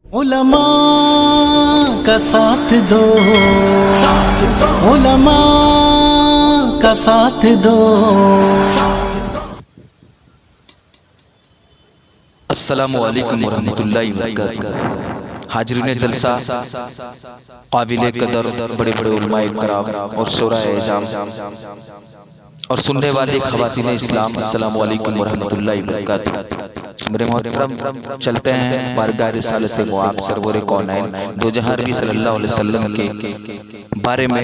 उलमा का साथ दो, उलमा का साथ दो। अस्सलामु अलैकुम वरहमतुल्लाहि वबरकातुहू। हाज़रीन जलसा, काबिले कदर बड़े बड़े उलमा इकराम और शोराए इज़ाम और सुनने वाले ख़वातीन इस्लाम, अस्सलामु अलैकुम वरहमतुल्लाहि वबरकातुहू। मेरे मोहतरम, चलते हैं बारगाह रिसालत मुआब सरवर कौनैन दो जहां नबी सल्लल्लाहु अलैहि वसल्लम के बारे में।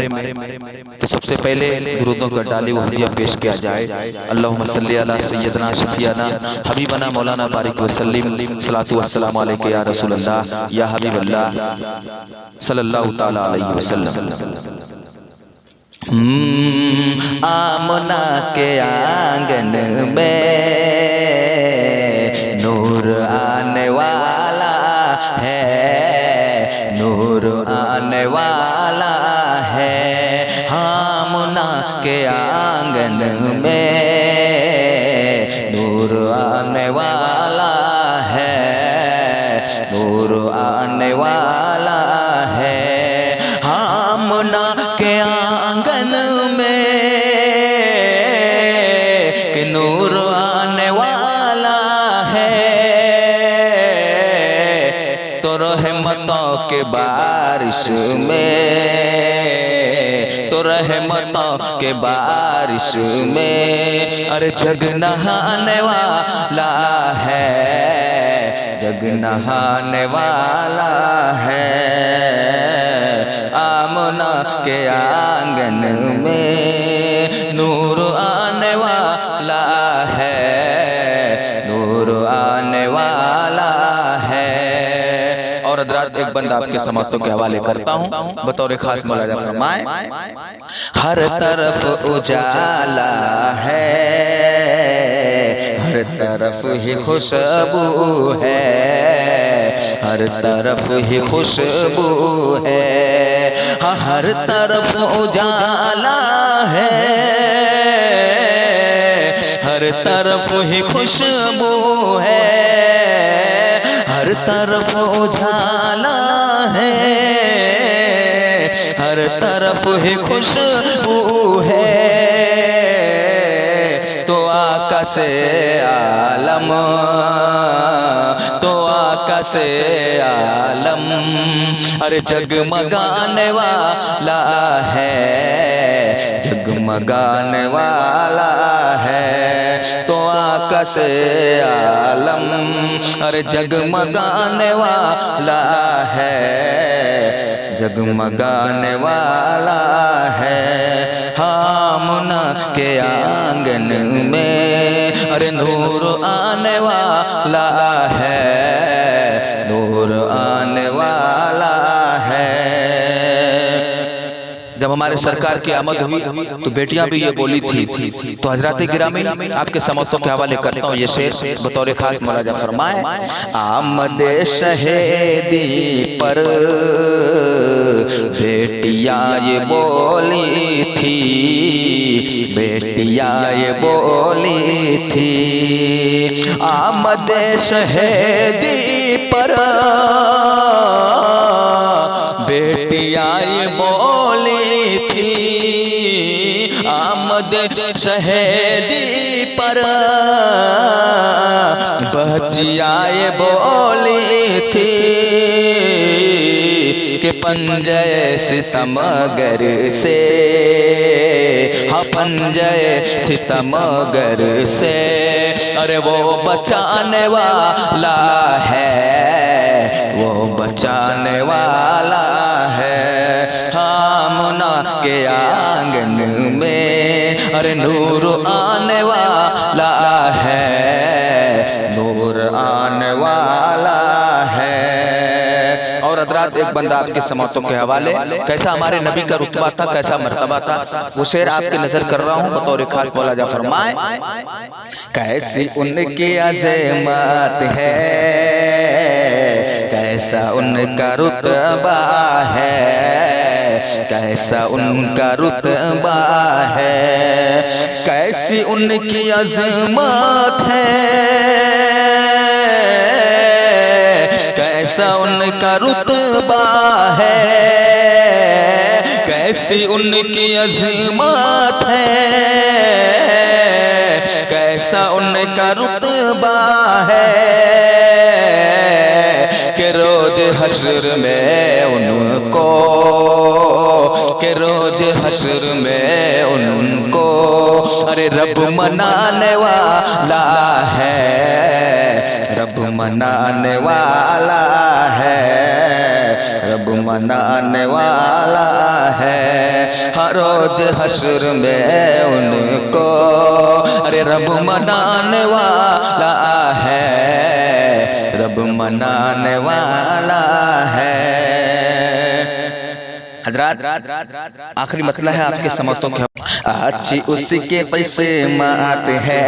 तो सबसे पहले दुरूदों का डाली वो हदिया पेश किया जाए। अल्लाहुम्मा सल्ली अला सय्यदना शफीना हबीबना मौलाना बारिक वसल्लिम सलातु वस्सलामु अलैका या रसूलल्लाह या हबीबल्लाह सल्लल्लाहु तआला अलैहि वसल्लम। आमना के आंगन में नूर आने वाला है, नूर आने वाला है। आमना के आंगन में नूर आने वाला है, नूर आने वाला है। आमना के आंगन में कि नूर आने वाला है, तो रहमतों के बारिश में, तो रहमतों के बारिश में अरे जग नहाने वाला है, जग नहाने वाला है। आमना के आंगन में नूर आने वाला है, नूर आने वाला है। और हज़रात, एक बंदा आपके समातों के हवाले करता हूँ बतौर खास मुलाजा फरमाए। हर तरफ उजाला है, हर तरफ ही खुशबू है, हर तरफ ही खुशबू है। हर तरफ उजाला है, हर तरफ ही खुशबू है, हर तरफ उजाला है, हर तरफ ही खुशबू है। तो आका से आलम, तो आका से आलम अरे जगमगाने वाला है, जगमगाने वाला है। तो आका से आलम अरे जगमगाने वाला है, जगमगाने वाला है। आमना के आंगन में अरे नूर आने वाला है, नूर आने वाला है। जब हमारे सरकार की आमद हुई तो बेटियां भी ये बोली थी। तो हजरात गिरामीन, आपके समस्तों के हवाले करता हूँ ये शेर बतौर खास मुलाजा फरमाए। आमदे शहेदी पर बेटियां ये बोली थी, बेटियां ये बोली थी। आमदे शहेदी पर बेटियां ये बोली थी, आमद शहेदी पर बच्चियां ये बोली थी कि पंजे सितमगर से, हाँ पंजे सितमगर से अरे वो बचाने वाला है, वो बचाने वाला है। आमना के आंगन में अरे नूर आने वाला है, नूर आने वाला है। और हज़रात, एक बंदा आपके समातों के हवाले, कैसा हमारे नबी का रुतबा था, कैसा मर्तबा था, वो शेर आपकी नजर कर रहा हूँ बतौर खास मुलाजा फरमाए। कैसी उनकी अज़मत है, कैसा उनका रुतबा है, कैसा उनका रुतबा है, कैसी उनकी अज़मत है, कैसा उनका रुतबा है, कैसी उनकी अज़मत है, कैसा उनका रुतबा है कि रोज हश्र में उनको, कि रोज हश्र में उनको अरे रब मनाने वाला है, रब मनाने वाला है, रब मनाने वाला है। हर रोज हश्र में उनको अरे रब मनाने वाला है, रब मनाने वाला है। हज़रात आखिरी मतला है आपके समझों के, अच्छी उसके किस्मत है,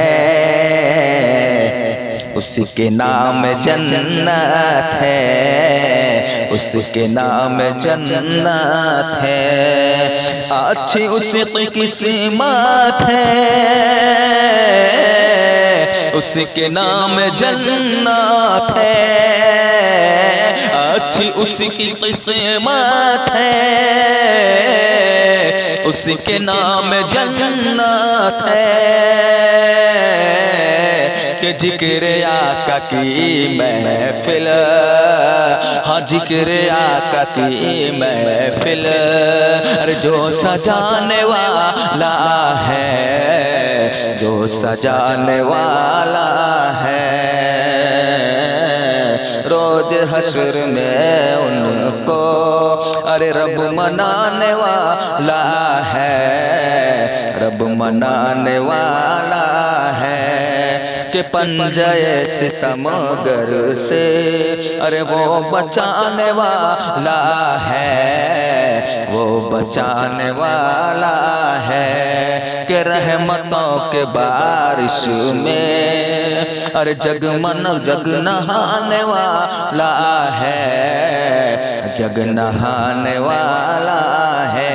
उसके नाम जन्नत है, उसके नाम जन्नत है। अच्छी उसकी किस्मत है, उसके नाम जन्नत है, अच्छी उसकी किस्मत है, उसके नाम जन्नत है कि जिक्र आका की महफिल, हाँ जिक्र आका की महफिल अरे जो सजाने वाला है, जो सजाने वाला है। रोज हश्र में उनको अरे रब मनाने वाला है, रब मनाने वाला है कि पंजए सितमगर से अरे वो बचाने वाला है, वो बचाने वाला है कि रहमतों के बारिश में अरे जगमन जग नहाने वाला है, जग नहाने वाला है।